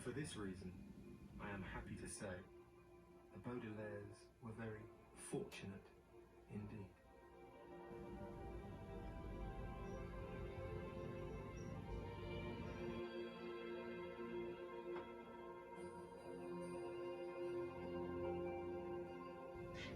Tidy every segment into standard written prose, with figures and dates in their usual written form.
for this reason, I am happy to say the Baudelaires were very fortunate indeed.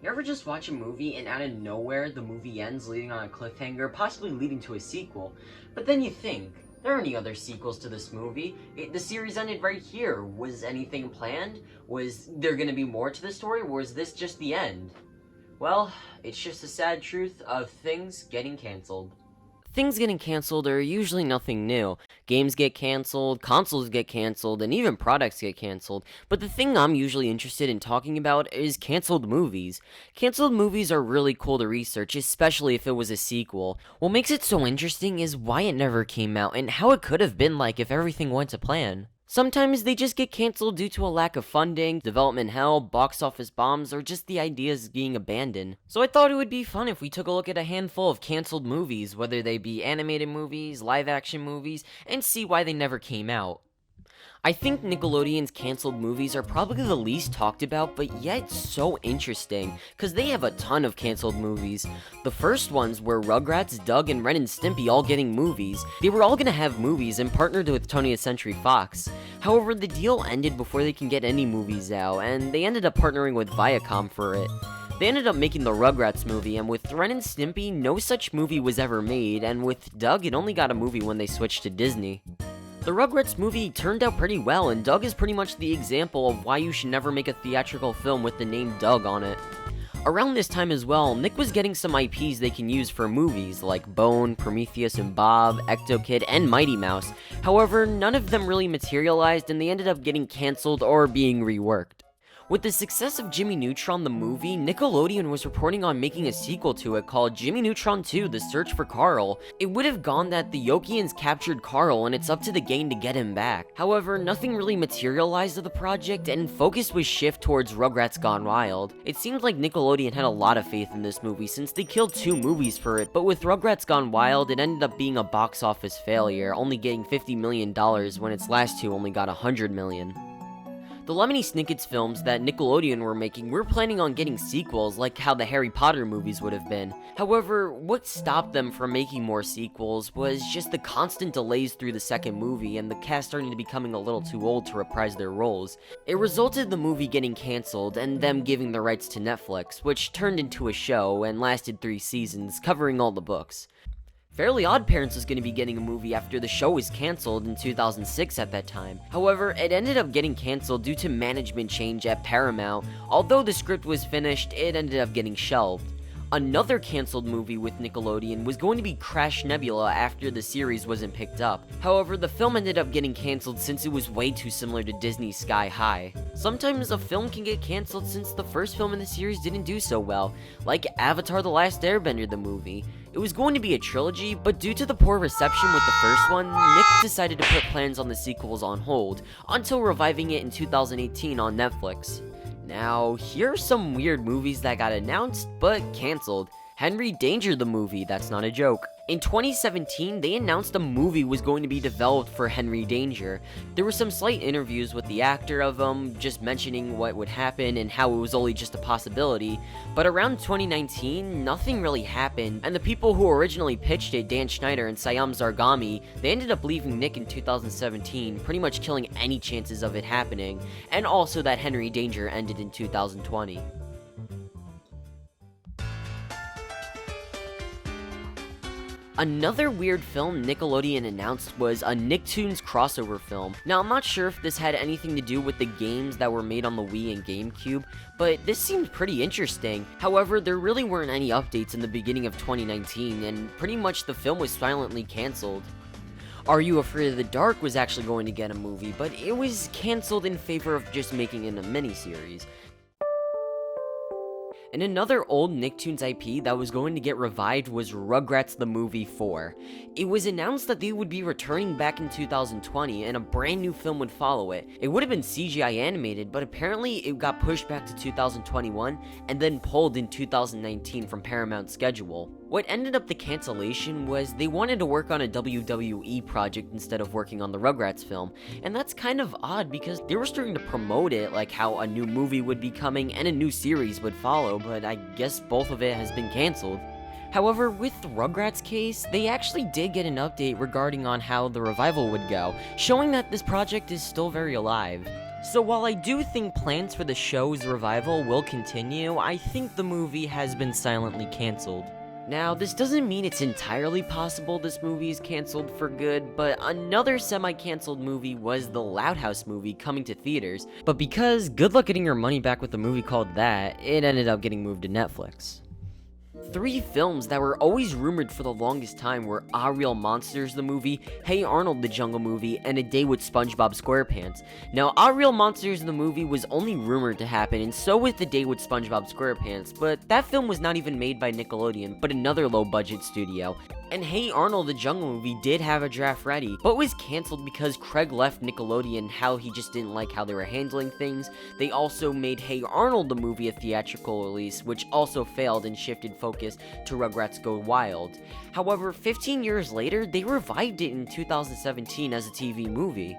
You ever just watch a movie and out of nowhere the movie ends leading on a cliffhanger, possibly leading to a sequel, but then you think, there aren't any other sequels to this movie. The series ended right here. Was anything planned? Was there going to be more to the story, or was this just the end? Well, it's just the sad truth of things getting canceled. Things getting canceled are usually nothing new. Games get canceled, consoles get canceled, and even products get canceled. But the thing I'm usually interested in talking about is canceled movies. Canceled movies are really cool to research, especially if it was a sequel. What makes it so interesting is why it never came out, and how it could have been like if everything went to plan. Sometimes they just get canceled due to a lack of funding, development hell, box office bombs, or just the ideas being abandoned. So I thought it would be fun if we took a look at a handful of canceled movies, whether they be animated movies, live action movies, and see why they never came out. I think Nickelodeon's canceled movies are probably the least talked about, but yet so interesting, cause they have a ton of canceled movies. The first ones were Rugrats, Doug, and Ren and Stimpy all getting movies. They were all gonna have movies and partnered with 20th Century Fox. However, the deal ended before they can get any movies out, and they ended up partnering with Viacom for it. They ended up making the Rugrats movie, and with Ren and Stimpy, no such movie was ever made, and with Doug, it only got a movie when they switched to Disney. The Rugrats movie turned out pretty well, and Doug is pretty much the example of why you should never make a theatrical film with the name Doug on it. Around this time as well, Nick was getting some IPs they can use for movies, like Bone, Prometheus and Bob, Ecto-Kid, and Mighty Mouse. However, none of them really materialized, and they ended up getting cancelled or being reworked. With the success of Jimmy Neutron the movie, Nickelodeon was reporting on making a sequel to it called Jimmy Neutron 2: The Search for Carl. It would have gone that the Yokians captured Carl and it's up to the gang to get him back. However, nothing really materialized of the project and focus was shifted towards Rugrats Gone Wild. It seemed like Nickelodeon had a lot of faith in this movie since they killed 2 movies for it, but with Rugrats Gone Wild, it ended up being a box office failure, only getting $50 million when its last 2 only got $100 million. The Lemony Snicket's films that Nickelodeon were making were planning on getting sequels like how the Harry Potter movies would have been. However, what stopped them from making more sequels was just the constant delays through the second movie and the cast starting to becoming a little too old to reprise their roles. It resulted in the movie getting cancelled and them giving the rights to Netflix, which turned into a show and lasted 3 seasons, covering all the books. Fairly Odd Parents was going to be getting a movie after the show was cancelled in 2006 at that time. However, it ended up getting cancelled due to management change at Paramount. Although the script was finished, it ended up getting shelved. Another cancelled movie with Nickelodeon was going to be Crash Nebula after the series wasn't picked up. However, the film ended up getting cancelled since it was way too similar to Disney's Sky High. Sometimes a film can get cancelled since the first film in the series didn't do so well, like Avatar: The Last Airbender the movie. It was going to be a trilogy, but due to the poor reception with the first one, Nick decided to put plans on the sequels on hold, until reviving it in 2018 on Netflix. Now, here are some weird movies that got announced, but cancelled. Henry Danger the movie, that's not a joke. In 2017, they announced a movie was going to be developed for Henry Danger. There were some slight interviews with the actor of just mentioning what would happen and how it was only just a possibility, but around 2019, nothing really happened, and the people who originally pitched it, Dan Schneider and Siam Zargami, they ended up leaving Nick in 2017, pretty much killing any chances of it happening, and also that Henry Danger ended in 2020. Another weird film Nickelodeon announced was a Nicktoons crossover film. Now, I'm not sure if this had anything to do with the games that were made on the Wii and GameCube, but this seemed pretty interesting. However, there really weren't any updates in the beginning of 2019, and pretty much the film was silently cancelled. Are You Afraid of the Dark was actually going to get a movie, but it was cancelled in favor of just making it a miniseries. And another old Nicktoons IP that was going to get revived was Rugrats the Movie 4. It was announced that they would be returning back in 2020 and a brand new film would follow it. It would have been CGI animated, but apparently it got pushed back to 2021 and then pulled in 2019 from Paramount's schedule. What ended up the cancellation was they wanted to work on a WWE project instead of working on the Rugrats film, and that's kind of odd because they were starting to promote it like how a new movie would be coming and a new series would follow, but I guess both of it has been cancelled. However, with the Rugrats case, they actually did get an update regarding on how the revival would go, showing that this project is still very alive. So while I do think plans for the show's revival will continue, I think the movie has been silently cancelled. Now, this doesn't mean it's entirely possible this movie is cancelled for good, but another semi-cancelled movie was the Loud House movie coming to theaters, but because good luck getting your money back with a movie called that, it ended up getting moved to Netflix. 3 films that were always rumored for the longest time were Ah Real Monsters the movie, Hey Arnold the Jungle movie, and A Day with SpongeBob SquarePants. Now, Ah Real Monsters the movie was only rumored to happen, and so was The Day with SpongeBob SquarePants, but that film was not even made by Nickelodeon, but another low-budget studio. And Hey Arnold the Jungle movie did have a draft ready, but was cancelled because Craig left Nickelodeon, how he just didn't like how they were handling things. They also made Hey Arnold the movie a theatrical release, which also failed and shifted focus to Rugrats Go Wild. However, 15 years later, they revived it in 2017 as a TV movie.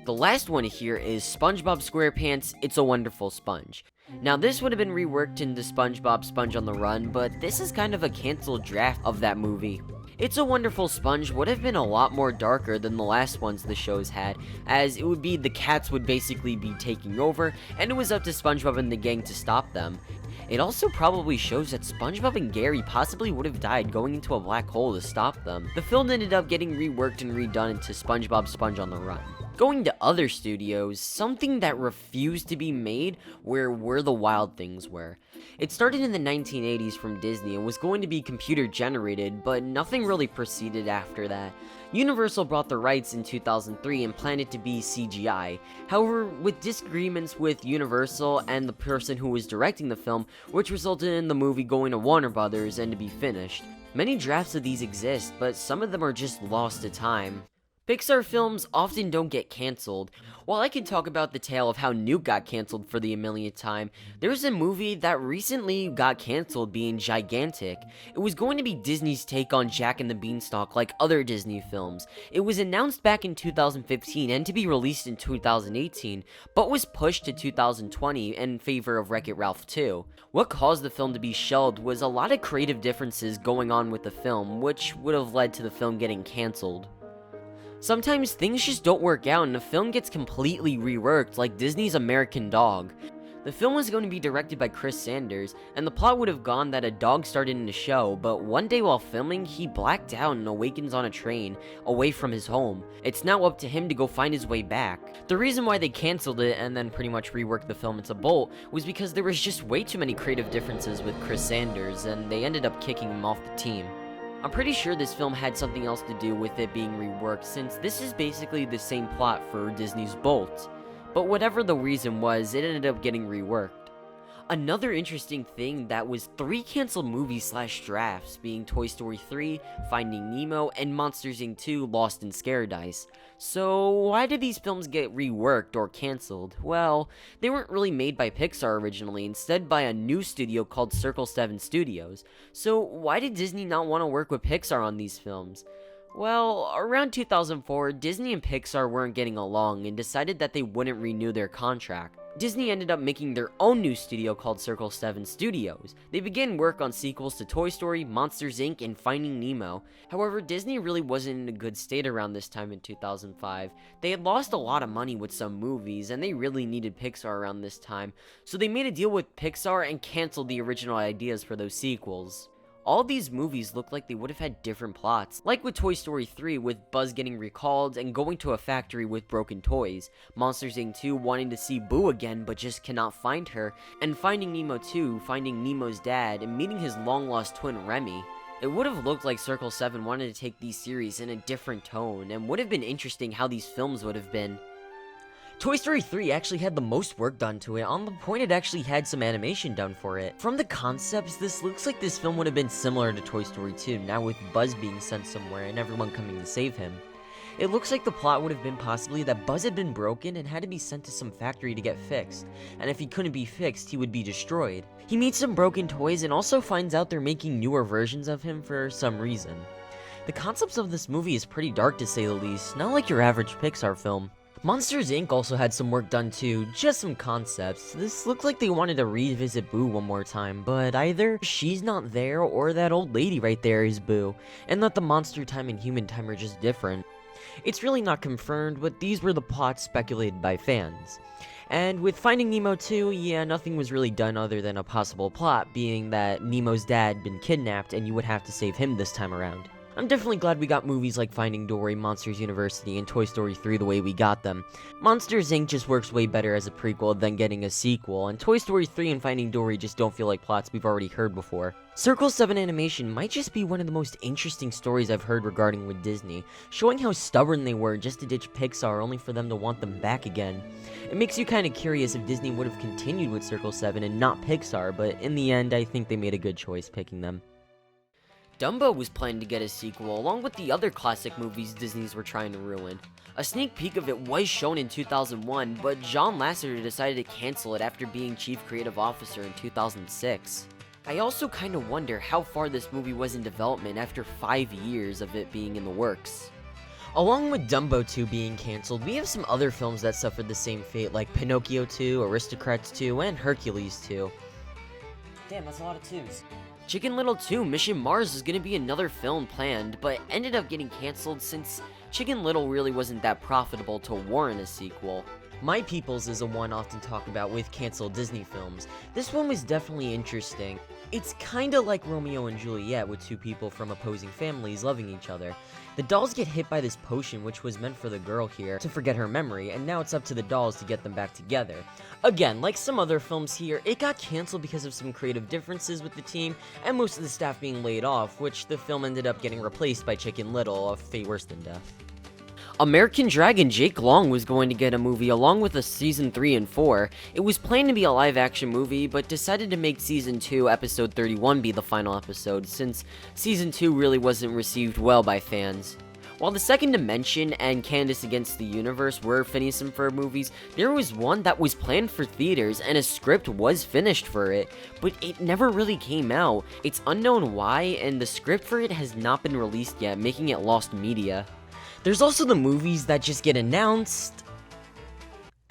The last one here is SpongeBob SquarePants It's a Wonderful Sponge. Now, this would have been reworked into SpongeBob Sponge on the Run, but this is kind of a cancelled draft of that movie. It's a Wonderful Sponge would have been a lot more darker than the last ones the shows had, as it would be the cats would basically be taking over, and it was up to SpongeBob and the gang to stop them. It also probably shows that SpongeBob and Gary possibly would have died going into a black hole to stop them. The film ended up getting reworked and redone into SpongeBob Sponge on the Run. Going to other studios, something that refused to be made were the Wild Things were. It started in the 1980s from Disney and was going to be computer generated, but nothing really proceeded after that. Universal bought the rights in 2003 and planned it to be CGI. However, with disagreements with Universal and the person who was directing the film, which resulted in the movie going to Warner Brothers and to be finished. Many drafts of these exist, but some of them are just lost to time. Pixar films often don't get cancelled. While I can talk about the tale of how Nuke got cancelled for the millionth time, there's a movie that recently got cancelled being gigantic. It was going to be Disney's take on Jack and the Beanstalk like other Disney films. It was announced back in 2015 and to be released in 2018, but was pushed to 2020 in favor of Wreck-It Ralph 2. What caused the film to be shelved was a lot of creative differences going on with the film, which would have led to the film getting cancelled. Sometimes things just don't work out and the film gets completely reworked, like Disney's American Dog. The film was going to be directed by Chris Sanders, and the plot would have gone that a dog started in the show, but one day while filming, he blacked out and awakens on a train, away from his home. It's now up to him to go find his way back. The reason why they cancelled it and then pretty much reworked the film into Bolt was because there was just way too many creative differences with Chris Sanders, and they ended up kicking him off the team. I'm pretty sure this film had something else to do with it being reworked, since this is basically the same plot for Disney's Bolt. But whatever the reason was, it ended up getting reworked. Another interesting thing that was 3 canceled movies / drafts, being Toy Story 3, Finding Nemo, and Monsters Inc. 2 Lost in Scaradise. So why did these films get reworked or canceled? Well, they weren't really made by Pixar originally, instead by a new studio called Circle 7 Studios. So why did Disney not want to work with Pixar on these films? Well, around 2004, Disney and Pixar weren't getting along and decided that they wouldn't renew their contract. Disney ended up making their own new studio called Circle 7 Studios. They began work on sequels to Toy Story, Monsters Inc., and Finding Nemo. However, Disney really wasn't in a good state around this time in 2005. They had lost a lot of money with some movies, and they really needed Pixar around this time, so they made a deal with Pixar and canceled the original ideas for those sequels. All these movies look like they would have had different plots, like with Toy Story 3 with Buzz getting recalled and going to a factory with broken toys, Monsters Inc. 2 wanting to see Boo again but just cannot find her, and Finding Nemo 2 finding Nemo's dad and meeting his long-lost twin Remy. It would have looked like Circle 7 wanted to take these series in a different tone, and would have been interesting how these films would have been. Toy Story 3 actually had the most work done to it, on the point it actually had some animation done for it. From the concepts, this looks like this film would have been similar to Toy Story 2, now with Buzz being sent somewhere and everyone coming to save him. It looks like the plot would have been possibly that Buzz had been broken and had to be sent to some factory to get fixed, and if he couldn't be fixed, he would be destroyed. He meets some broken toys and also finds out they're making newer versions of him for some reason. The concepts of this movie is pretty dark to say the least, not like your average Pixar film. Monsters Inc. also had some work done too, just some concepts. This looked like they wanted to revisit Boo one more time, but either she's not there or that old lady right there is Boo, and that the monster time and human time are just different. It's really not confirmed, but these were the plots speculated by fans. And with Finding Nemo 2, yeah, nothing was really done other than a possible plot, being that Nemo's dad had been kidnapped and you would have to save him this time around. I'm definitely glad we got movies like Finding Dory, Monsters University, and Toy Story 3 the way we got them. Monsters Inc. just works way better as a prequel than getting a sequel, and Toy Story 3 and Finding Dory just don't feel like plots we've already heard before. Circle 7 animation might just be one of the most interesting stories I've heard regarding with Disney, showing how stubborn they were just to ditch Pixar only for them to want them back again. It makes you kinda curious if Disney would have continued with Circle 7 and not Pixar, but in the end I think they made a good choice picking them. Dumbo was planning to get a sequel, along with the other classic movies Disney's were trying to ruin. A sneak peek of it was shown in 2001, but John Lasseter decided to cancel it after being chief creative officer in 2006. I also kinda wonder how far this movie was in development after 5 years of it being in the works. Along with Dumbo 2 being cancelled, we have some other films that suffered the same fate, like Pinocchio 2, Aristocrats 2, and Hercules 2. Damn, that's a lot of 2s. Chicken Little 2 Mission Mars is gonna be another film planned, but ended up getting cancelled since Chicken Little really wasn't that profitable to warrant a sequel. My Peoples is a one often talked about with cancelled Disney films. This one was definitely interesting. It's kinda like Romeo and Juliet with two people from opposing families loving each other. The dolls get hit by this potion which was meant for the girl here to forget her memory, and now it's up to the dolls to get them back together. Again, like some other films here, it got cancelled because of some creative differences with the team and most of the staff being laid off, which the film ended up getting replaced by Chicken Little, a fate worse than death. American Dragon Jake Long was going to get a movie along with a season 3 and 4. It was planned to be a live action movie, but decided to make season 2 episode 31 be the final episode, since season 2 really wasn't received well by fans. While The Second Dimension and Candace Against the Universe were Phineas and Ferb movies, there was one that was planned for theaters and a script was finished for it, but it never really came out. It's unknown why, and the script for it has not been released yet, making it lost media. There's also the movies that just get announced,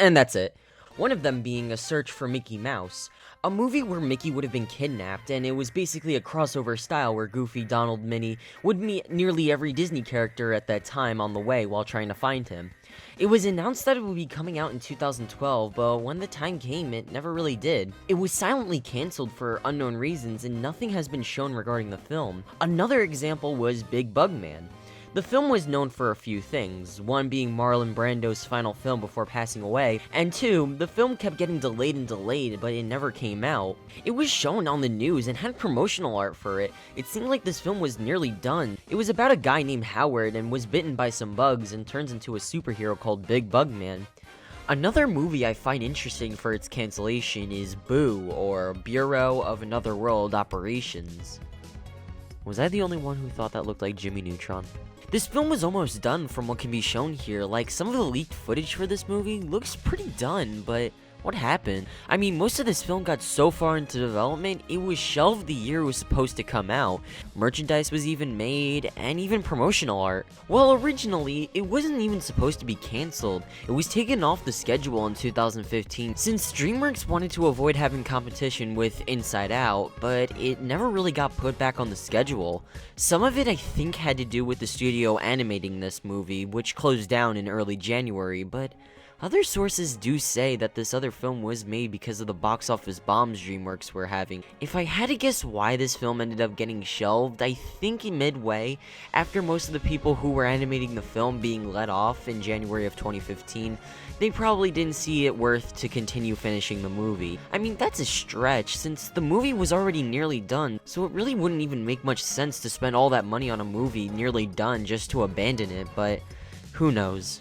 and that's it. One of them being A Search for Mickey Mouse, a movie where Mickey would have been kidnapped, and it was basically a crossover style where Goofy, Donald, Minnie would meet nearly every Disney character at that time on the way while trying to find him. It was announced that it would be coming out in 2012, but when the time came, it never really did. It was silently cancelled for unknown reasons, and nothing has been shown regarding the film. Another example was Big Bug Man. The film was known for a few things, one being Marlon Brando's final film before passing away, and two, the film kept getting delayed, but it never came out. It was shown on the news and had promotional art for it. It seemed like this film was nearly done. It was about a guy named Howard and was bitten by some bugs and turns into a superhero called Big Bug Man. Another movie I find interesting for its cancellation is Boo, or Bureau of Another World Operations. Was I the only one who thought that looked like Jimmy Neutron? This film was almost done from what can be shown here. Like, some of the leaked footage for this movie looks pretty done, but what happened? I mean, most of this film got so far into development, it was shelved the year it was supposed to come out. Merchandise was even made, and even promotional art. Well, originally, it wasn't even supposed to be cancelled. It was taken off the schedule in 2015, since DreamWorks wanted to avoid having competition with Inside Out, but it never really got put back on the schedule. Some of it, I think, had to do with the studio animating this movie, which closed down in early January, but other sources do say that this other film was made because of the box office bombs DreamWorks were having. If I had to guess why this film ended up getting shelved, I think midway, after most of the people who were animating the film being let off in January of 2015, they probably didn't see it worth to continue finishing the movie. I mean, that's a stretch, since the movie was already nearly done, so it really wouldn't even make much sense to spend all that money on a movie nearly done just to abandon it, but who knows.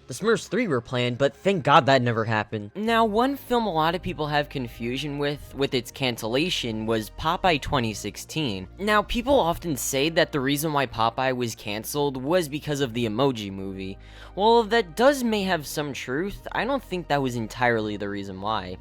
The Smurfs 3 were planned, but thank God that never happened. Now, one film a lot of people have confusion with its cancellation was Popeye 2016. Now, people often say that the reason why Popeye was canceled was because of the Emoji Movie. While that may have some truth, I don't think that was entirely the reason why.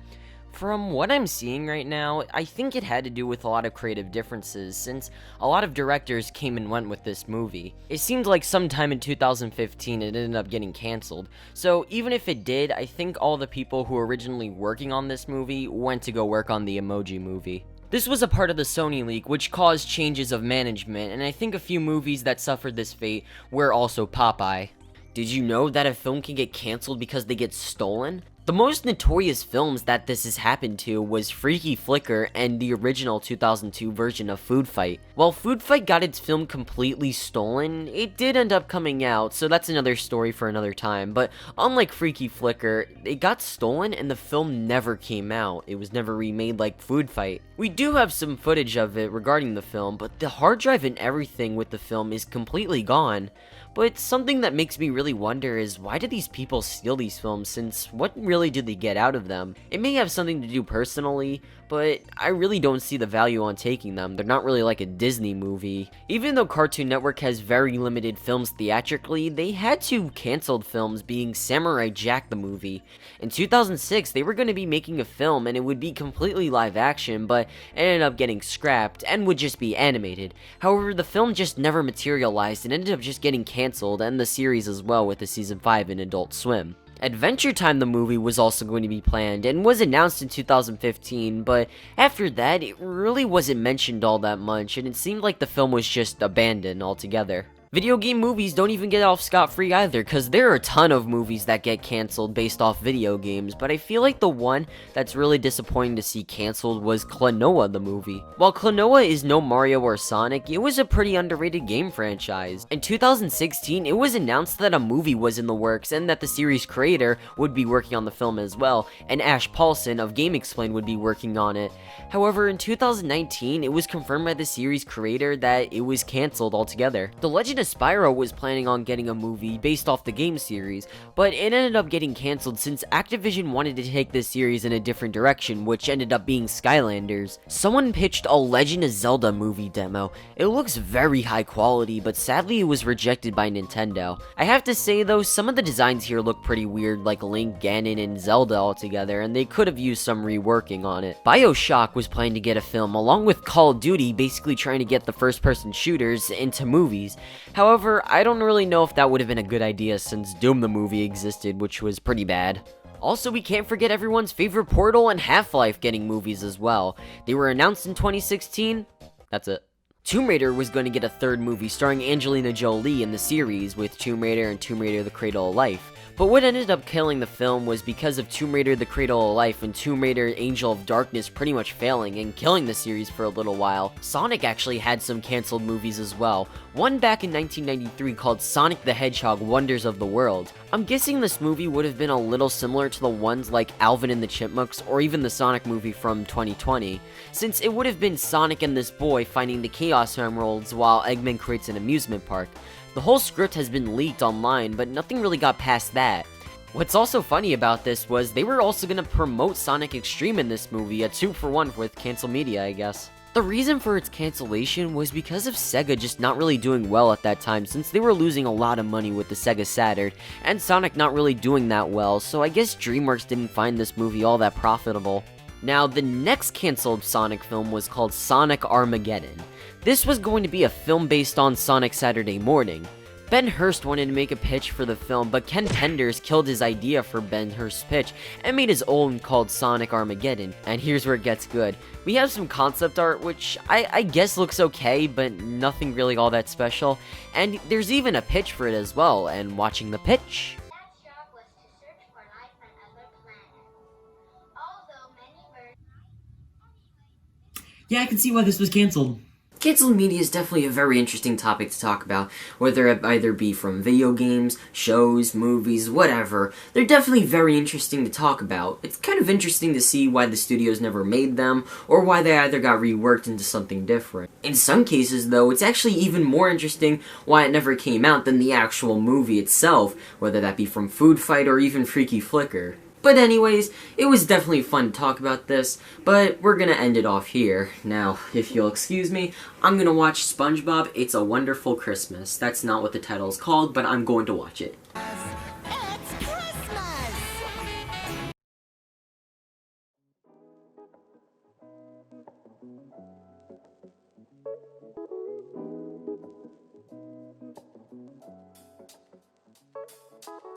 From what I'm seeing right now, I think it had to do with a lot of creative differences, since a lot of directors came and went with this movie. It seemed like sometime in 2015 it ended up getting cancelled, so even if it did, I think all the people who were originally working on this movie went to go work on the Emoji Movie. This was a part of the Sony leak, which caused changes of management, and I think a few movies that suffered this fate were also Popeye. Did you know that a film can get cancelled because they get stolen? The most notorious films that this has happened to was Freaky Flicker and the original 2002 version of Food Fight. While Food Fight got its film completely stolen, it did end up coming out, so that's another story for another time, but unlike Freaky Flicker, it got stolen and the film never came out. It was never remade like Food Fight. We do have some footage of it regarding the film, but the hard drive and everything with the film is completely gone. But something that makes me really wonder is, why did these people steal these films, since what really did they get out of them? It may have something to do personally, but I really don't see the value on taking them. They're not really like a Disney movie. Even though Cartoon Network has very limited films theatrically, they had two canceled films, being Samurai Jack the movie. In 2006, they were going to be making a film and it would be completely live action, but it ended up getting scrapped and would just be animated. However, the film just never materialized and ended up just getting canceled, and the series as well, with the season 5 in Adult Swim. Adventure Time the movie was also going to be planned and was announced in 2015, but after that, it really wasn't mentioned all that much, and it seemed like the film was just abandoned altogether. Video game movies don't even get off scot-free either, because there are a ton of movies that get canceled based off video games, but I feel like the one that's really disappointing to see canceled was Klonoa the movie. While Klonoa is no Mario or Sonic, it was a pretty underrated game franchise. In 2016, it was announced that a movie was in the works and that the series creator would be working on the film as well, and Ash Paulson of GameXplain would be working on it. However, in 2019, it was confirmed by the series creator that it was canceled altogether. The Legend of Spyro was planning on getting a movie based off the game series, but it ended up getting canceled since Activision wanted to take this series in a different direction, which ended up being Skylanders. Someone pitched a Legend of Zelda movie demo. It looks very high quality, but sadly it was rejected by Nintendo. I have to say though, some of the designs here look pretty weird, like Link, Ganon, and Zelda all together, and they could have used some reworking on it. BioShock was planning to get a film, along with Call of Duty, basically trying to get the first-person shooters into movies. However, I don't really know if that would have been a good idea since Doom the movie existed, which was pretty bad. Also, we can't forget everyone's favorite Portal and Half-Life getting movies as well. They were announced in 2016. That's it. Tomb Raider was going to get a third movie starring Angelina Jolie in the series, with Tomb Raider and Tomb Raider: The Cradle of Life. But what ended up killing the film was because of Tomb Raider: The Cradle of Life and Tomb Raider: Angel of Darkness pretty much failing and killing the series for a little while. Sonic actually had some canceled movies as well. One back in 1993 called Sonic the Hedgehog: Wonders of the World. I'm guessing this movie would have been a little similar to the ones like Alvin and the Chipmunks or even the Sonic movie from 2020, since it would have been Sonic and this boy finding the Chaos Emeralds while Eggman creates an amusement park. The whole script has been leaked online, but nothing really got past that. What's also funny about this was they were also going to promote Sonic Extreme in this movie, a 2-for-1 with cancel media, I guess. The reason for its cancellation was because of Sega just not really doing well at that time, since they were losing a lot of money with the Sega Saturn, and Sonic not really doing that well, so I guess DreamWorks didn't find this movie all that profitable. Now, the next canceled Sonic film was called Sonic Armageddon. This was going to be a film based on Sonic Saturday Morning. Ben Hurst wanted to make a pitch for the film, but Ken Penders killed his idea for Ben Hurst's pitch and made his own called Sonic Armageddon. And here's where it gets good. We have some concept art, which I guess looks okay, but nothing really all that special. And there's even a pitch for it as well, and watching the pitch. Yeah, I can see why this was canceled. Cancel media is definitely a very interesting topic to talk about, whether it either be from video games, shows, movies, whatever. They're definitely very interesting to talk about. It's kind of interesting to see why the studios never made them, or why they either got reworked into something different. In some cases, though, it's actually even more interesting why it never came out than the actual movie itself, whether that be from Food Fight or even Freaky Flicker. But anyways, it was definitely fun to talk about this, but we're gonna end it off here. Now, if you'll excuse me, I'm gonna watch SpongeBob It's a Wonderful Christmas. That's not what the title is called, but I'm going to watch it. It's Christmas!